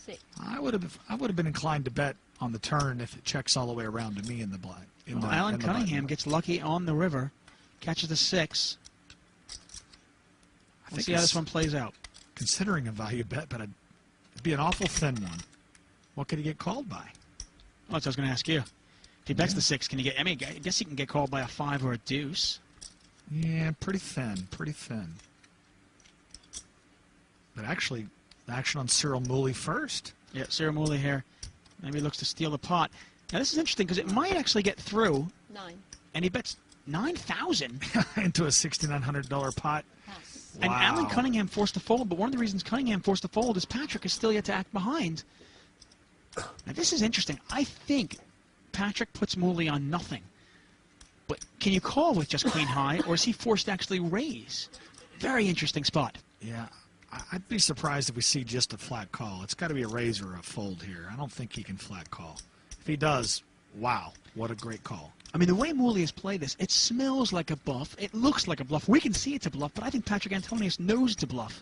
6. I would have been inclined to bet on the turn if it checks all the way around to me in the black. Alan Cunningham gets lucky on the river, catches the 6. We'll see how this one plays out. Considering a value bet, but it'd be an awful thin one. What could he get called by? Well, that's what I was going to ask you. If he bets the 6, can he get? I mean, I guess he can get called by a 5 or a deuce. Yeah, pretty thin, pretty thin. But actually, action on Cyril Mooley first. Yeah, Cyril Mooley here. Maybe looks to steal the pot. Now this is interesting because it might actually get through. 9. And he bets 9,000 into a $6,900 pot. Pass. And Wow. Alan Cunningham forced to fold, but one of the reasons Cunningham forced to fold is Patrick is still yet to act behind. Now this is interesting. I think Patrick puts Mooley on nothing. But can you call with just queen high, or is he forced to actually raise? Very interesting spot. Yeah, I'd be surprised if we see just a flat call. It's got to be a raise or a fold here. I don't think he can flat call. If he does, wow, what a great call. I mean, the way Mooley has played this, it smells like a bluff. It looks like a bluff. We can see it's a bluff, but I think Patrick Antonius knows it's a bluff.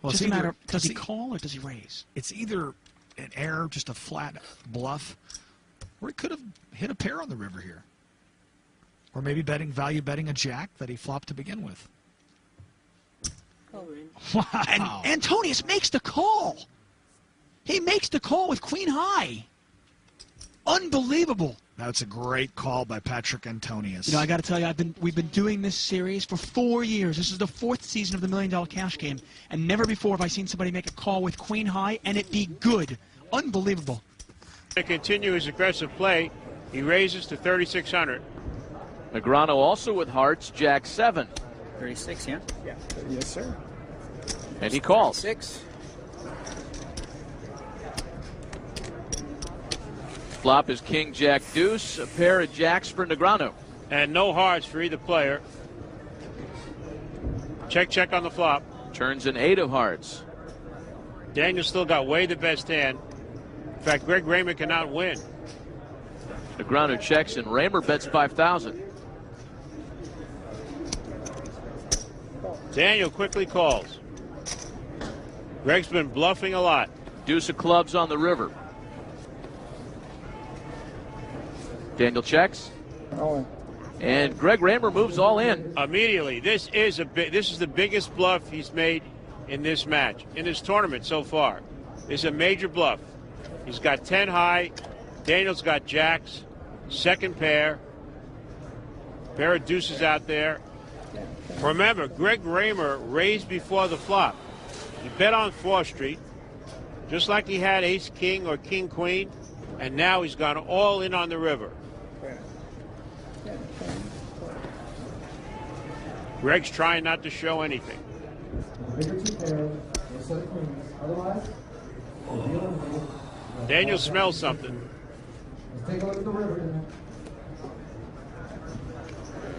Well, it's just a matter of, does he call or does he raise? It's either an error, just a flat bluff, or he could have hit a pair on the river here. Or maybe value betting a jack that he flopped to begin with. Wow. And Antonius makes the call. He makes the call with queen high. Unbelievable. That's a great call by Patrick Antonius. You know, I got to tell you, we've been doing this series for 4 years. This is the 4th season of the $1 Million Cash Game, and never before have I seen somebody make a call with queen high and it be good. Unbelievable. To continue his aggressive play, he raises to 3,600. Negreanu also with hearts, jack 7. 36, yeah? Yeah. Yes, sir. And he calls. 6. Flop is king, jack, deuce. A pair of jacks for Negreanu. And no hearts for either player. Check, check on the flop. Turns an 8 of hearts. Daniel still got way the best hand. In fact, Greg Raymer cannot win. Negreanu checks and Raymer bets 5,000. Daniel quickly calls. Greg's been bluffing a lot. Deuce of clubs on the river. Daniel checks. And Greg Raymer moves all in. Immediately. This is the biggest bluff he's made in this match, in this tournament so far. This is a major bluff. He's got 10 high. Daniel's got jacks. Second pair. Pair of deuces out there. Remember, Greg Raymer raised before the flop. He bet on 4th Street, just like he had ace-king or king-queen, and now he's gone all in on the river. Greg's trying not to show anything. Daniel smells something.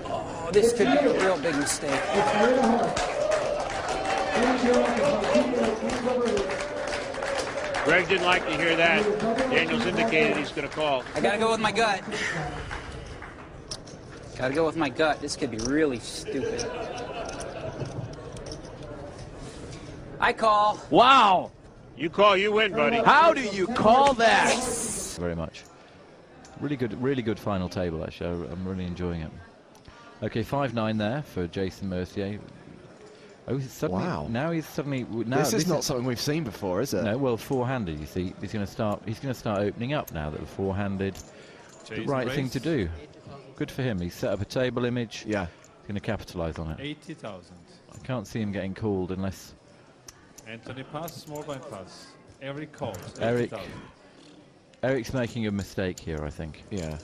Oh, this could be a real big mistake. Greg didn't like to hear that. Daniel's indicated he's going to call. I got to go with my gut. Got to go with my gut. This could be really stupid. I call. Wow. You call, you win, buddy. How do you call that? Very much. Really good final table, actually. I'm really enjoying it. Okay, 5-9 there for Jason Mercier. Oh, suddenly, wow! Now he's suddenly. Now this is not something we've seen before, is it? No. Well, four-handed. You see, he's going to start. He's going to start opening up now that the four-handed. The right thing to do. Good for him. He's set up a table image. Yeah. He's going to capitalise on it. 80,000. I can't see him getting called unless. Anthony pass, small blind pass. Eric calls. Eric's making a mistake here, I think. Yeah.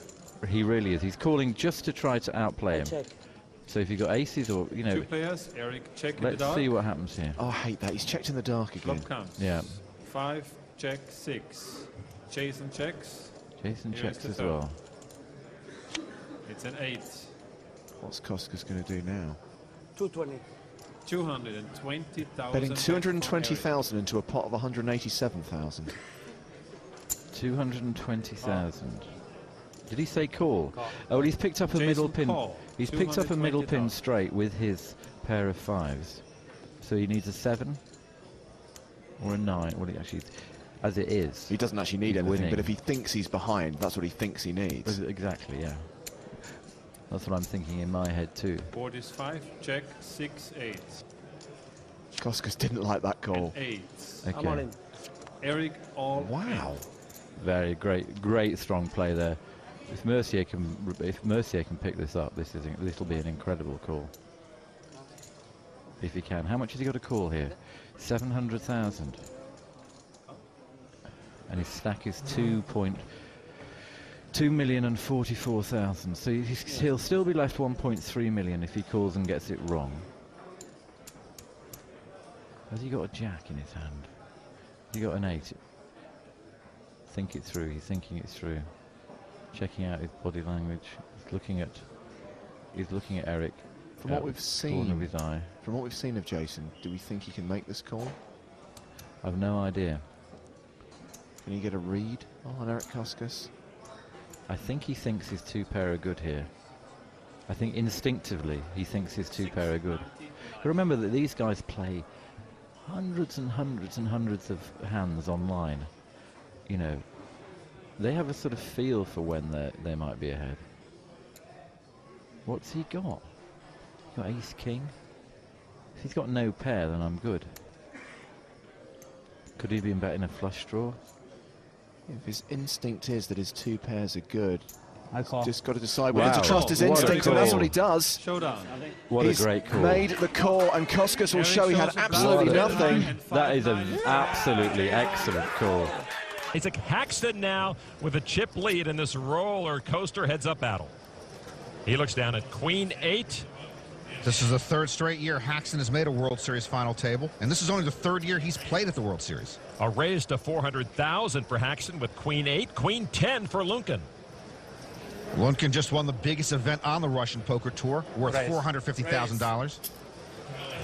He really is. He's calling just to try to outplay him. Check. So if you've got aces or, you know... Two players, Eric check in the Let's dark. see what happens here. Oh, I hate that. He's checked in the dark again. Flop counts. Yeah. 5, check, 6. Jason checks. Jason Here's checks the as third. well. It's an 8. What's Koska's going to do now? 220. 220,000. Betting 220,000 into a pot of 187,000. 220,000. Did he say call? Oh, well, he's picked up a Jason middle pin. call. He's picked up a middle pin 220,000. straight with his pair of 5s. So he needs a 7 or a 9. Well, he actually, as it is. He doesn't actually need he's anything, winning. but if he thinks he's behind, that's what he thinks he needs. Exactly, yeah. That's what I'm thinking in my head too. Board is 5, check, 6, 8. Koskas didn't like that call. 8. Okay. I'm all in. Eric, all Wow. Very great strong play there. If Mercier can pick this up, this will be an incredible call. If he can. How much has he got to call here? 700,000. And his stack is 2,244,000. So he'll still be left 1.3 million if he calls and gets it wrong. Has he got a jack in his hand? Has he got an 8? Think it through. He's thinking it through. Checking out his body language. He's looking at Eric. From what we've seen, of his eye. From what we've seen of Jason, do we think he can make this call? I've no idea. Can you get a read on Eric Koskas? I think he thinks his 2 pair are good here. I think instinctively he thinks his 2 pair are good. But remember that these guys play hundreds and hundreds and hundreds of hands online. You know, they have a sort of feel for when they might be ahead. What's he got? He's got ace king. If he's got no pair, then I'm good. Could he have been betting a flush draw? If his instinct is that his 2 pairs are good, I call. just got to decide whether to trust his What a instinct, and that's call. what he does. showdown. What He's a great call. made the call, and Koskas will Eric show he had shows a absolutely balance. nothing. That is an absolutely excellent call. Isaac Haxton now with a chip lead in this roller coaster heads-up battle. He looks down at Queen 8. This is the 3rd straight year Haxton has made a World Series final table, and this is only the 3rd year he's played at the World Series. A raise to 400,000 for Haxton with Queen 8, Queen 10 for Lunkin. Lunkin just won the biggest event on the Russian poker tour, worth $450,000.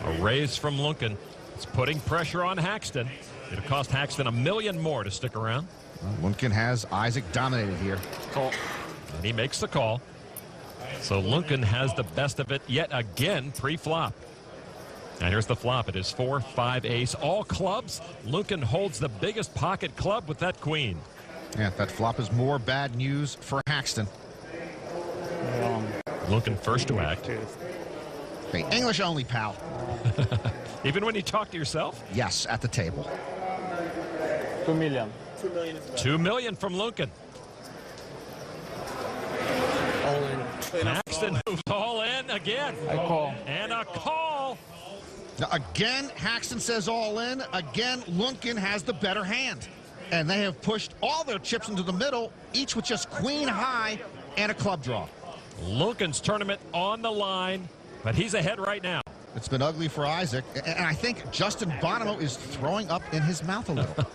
A raise from Lunkin. It's putting pressure on Haxton. It'll cost Haxton $1 million more to stick around. Well, Lunkin has Isaac dominated here. And he makes the call. So Lunkin has the best of it yet again pre-flop. And here's the flop. It is 4, 5, ace, all clubs. Lunkin holds the biggest pocket club with that queen. Yeah, that flop is more bad news for Haxton. Lunkin first to act. Hey, English only, pal. Even when you talk to yourself? Yes, at the table. 2 million. $2 million from Lunkin. Haxton moves all in again. I call. And a call. Now, again, Haxton says all in. Again, Lunkin has the better hand. And they have pushed all their chips into the middle, each with just queen high and a club draw. Lunkin's tournament on the line, but he's ahead right now. It's been ugly for Isaac, and I think Justin Bonomo is throwing up in his mouth a little.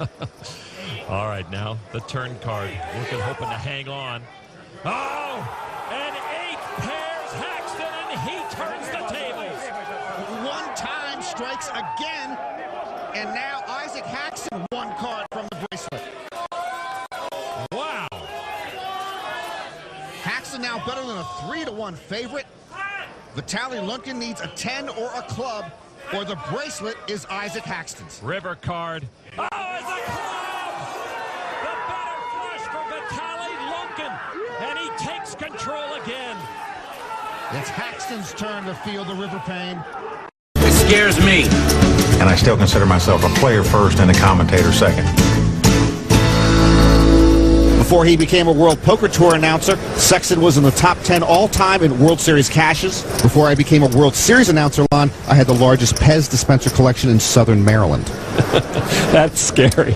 All right, now the turn card. Lunkin hoping to hang on. Oh, and 8 pairs Haxton, and he turns the tables. One time strikes again, and now Isaac Haxton 1 card from the bracelet. Wow. Haxton now better than a 3-1 favorite. Vitaly Lunkin needs a 10 or a club, or the bracelet is Isaac Haxton's. River card. Oh, it's a club! The better flush for Vitaly Lunkin, and he takes control again. It's Haxton's turn to feel the river pain. It scares me. And I still consider myself a player first and a commentator second. Before he became a World Poker Tour announcer, Sexton was in the top 10 all-time in World Series cashes. Before I became a World Series announcer, Lon, I had the largest Pez dispenser collection in Southern Maryland. That's scary.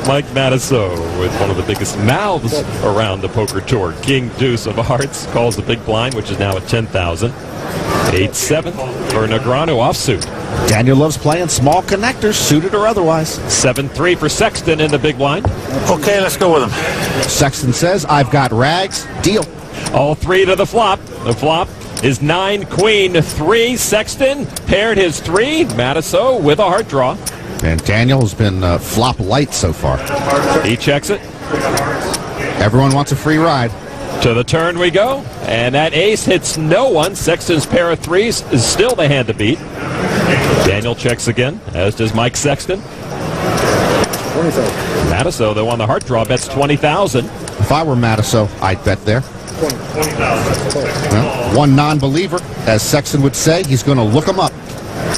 Mike Matasso with one of the biggest mouths around the poker tour. King Deuce of Hearts calls the big blind, which is now at 10,000. 8-7 for Negreanu offsuit. Daniel loves playing small connectors, suited or otherwise. 7-3 for Sexton in the big blind. Okay, let's go with him. Sexton says, I've got rags. Deal. All 3 to the flop. The flop is 9, Queen, 3. Sexton paired his 3. Matasso with a heart draw. And Daniel has been flop light so far. He checks it. Everyone wants a free ride. To the turn we go, and that ace hits no one. Sexton's pair of 3s is still the hand to beat. Daniel checks again, as does Mike Sexton. Matasso, though, on the heart draw, bets 20,000. If I were Matasso, I'd bet there. 20,000. Well, one non-believer, as Sexton would say, he's going to look him up.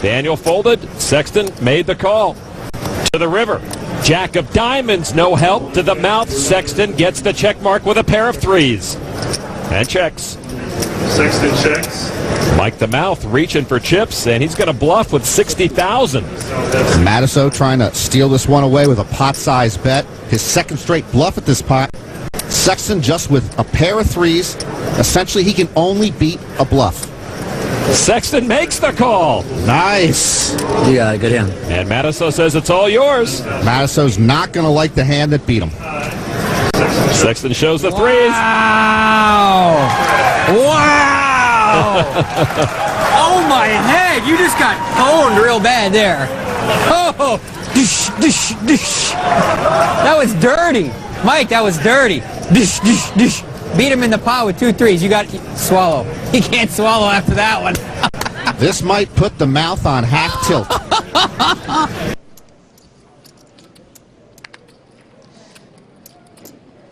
Daniel folded. Sexton made the call. To the river. Jack of diamonds, no help. To the mouth. Sexton gets the check mark with a pair of threes. And checks. Sexton checks. Mike the Mouth reaching for chips, and he's going to bluff with 60,000. Matasso trying to steal this one away with a pot-sized bet. His second straight bluff at this pot. Sexton just with a pair of threes. Essentially, he can only beat a bluff. Sexton makes the call. Nice. You got a good hand. And Matasso says it's all yours. Matasso's not going to like the hand that beat him. Sexton shows the threes. Wow! Wow! Oh my head! You just got pwned real bad there. Oh! Dish, dish, dish. That was dirty. Mike, that was dirty. Dish, dish, dish. Beat him in the pot with 2 threes. You got swallow. He can't swallow after that one. This might put the Mouth on half tilt.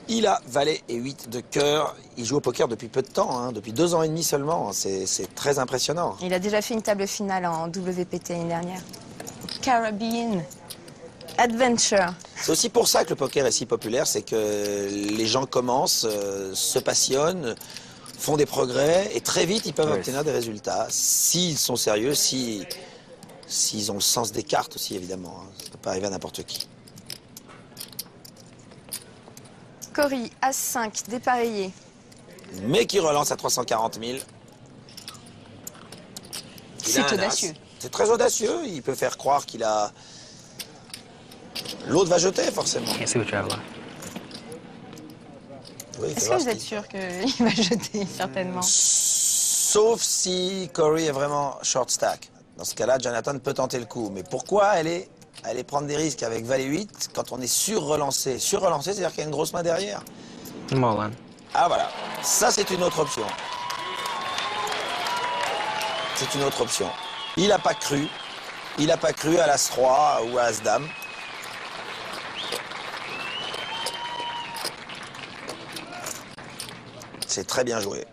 Il a valet et 8 de cœur. Il joue au poker depuis peu de temps, hein, depuis 2 ans et demi seulement. C'est très impressionnant. Il a déjà fait une table finale en WPT l'année dernière. Caribbean Adventure. C'est aussi pour ça que le poker est si populaire, c'est que les gens commencent, se passionnent, font des progrès et très vite ils peuvent obtenir des résultats. S'ils sont sérieux, s'ils ont le sens des cartes aussi évidemment. Hein. Ça ne peut pas arriver à n'importe qui. Cory, As-5, dépareillé. Mais qui relance à 340 000. C'est audacieux. C'est très audacieux. Il peut faire croire qu'il a... L'autre va jeter, forcément. Oui, Est-ce que vous êtes sûr qu'il va jeter, certainement? Sauf si Cory est vraiment short stack. Dans ce cas-là, Jonathan peut tenter le coup. Mais pourquoi aller prendre des risques avec valet 8 quand on est sur-relancé? Sur-relancé, c'est-à-dire qu'il y a une grosse main derrière. Ah voilà, ça c'est une autre option. C'est une autre option. Il n'a pas cru. Il n'a pas cru à l'As-3 ou à As-Dame. C'est très bien joué.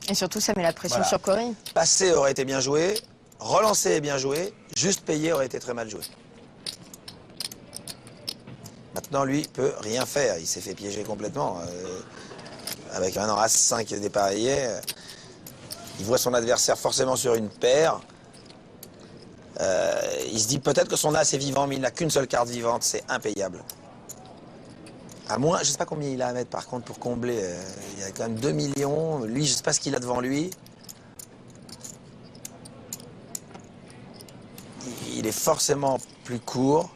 Et surtout, ça met la pression sur Cory. Passer aurait été bien joué, relancer est bien joué, juste payer aurait été très mal joué. Maintenant, lui, peut rien faire. Il s'est fait piéger complètement. Avec un As-5 dépareillé, il voit son adversaire forcément sur une paire. Il se dit peut-être que son As est vivant, mais il n'a qu'une seule carte vivante. C'est impayable. À moins, je ne sais pas combien il a à mettre par contre pour combler. Il y a quand même 2 millions. Lui, je ne sais pas ce qu'il a devant lui. Il est forcément plus court.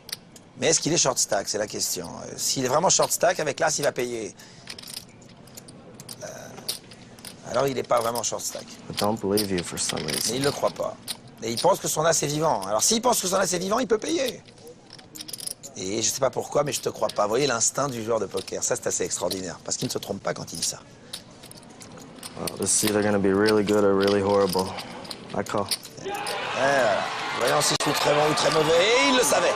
Mais est-ce qu'il est short stack? C'est la question. S'il est vraiment short stack, avec l'As, il va payer. Alors, il n'est pas vraiment short stack. Mais il ne le croit pas. Et il pense que son As est vivant. Alors, s'il pense que son As est vivant, il peut payer. Et je ne sais pas pourquoi, mais je te crois pas. Vous voyez l'instinct du joueur de poker. Ça, c'est assez extraordinaire. Parce qu'il ne se trompe pas quand il dit ça. This is either going to be really good or really horrible. I call. Et voilà. Voyons si je suis très bon ou très mauvais. Et il le savait.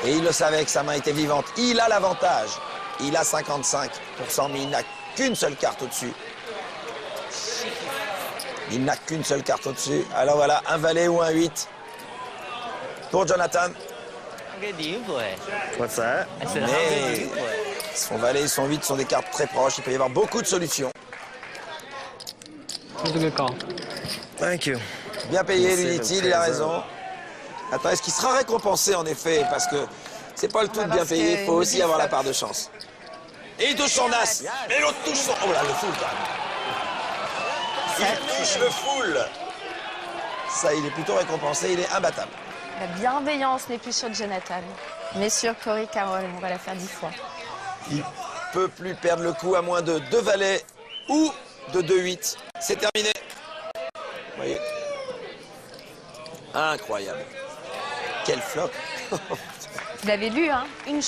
Et il le savait que sa main était vivante. Il a l'avantage. Il a 55%, mais il n'a qu'une seule carte au-dessus. Il n'a qu'une seule carte au-dessus. Alors voilà, un valet ou un 8 pour Jonathan. What's that? Mais son valet et son 8 sont des cartes très proches. Il peut y avoir beaucoup de solutions. Thank you. Bien payé, lui dit-il, il a raison. Attends, est-ce qu'il sera récompensé en effet? Parce que c'est pas le tout de bien payé, il faut aussi avoir la part de chance. Et il touche son As. Mais l'autre touche son... Oh là, le full quand même. Il touche le full. Ça, il est plutôt récompensé, il est imbattable. La bienveillance n'est plus sur Jonathan, mais sur Cory Carroll. On va la faire 10 fois. Il ne peut plus perdre le coup à moins de 2 valets ou de 2-8. C'est terminé. Vous voyez? Incroyable. Quel flop. Vous l'avez lu, hein? Une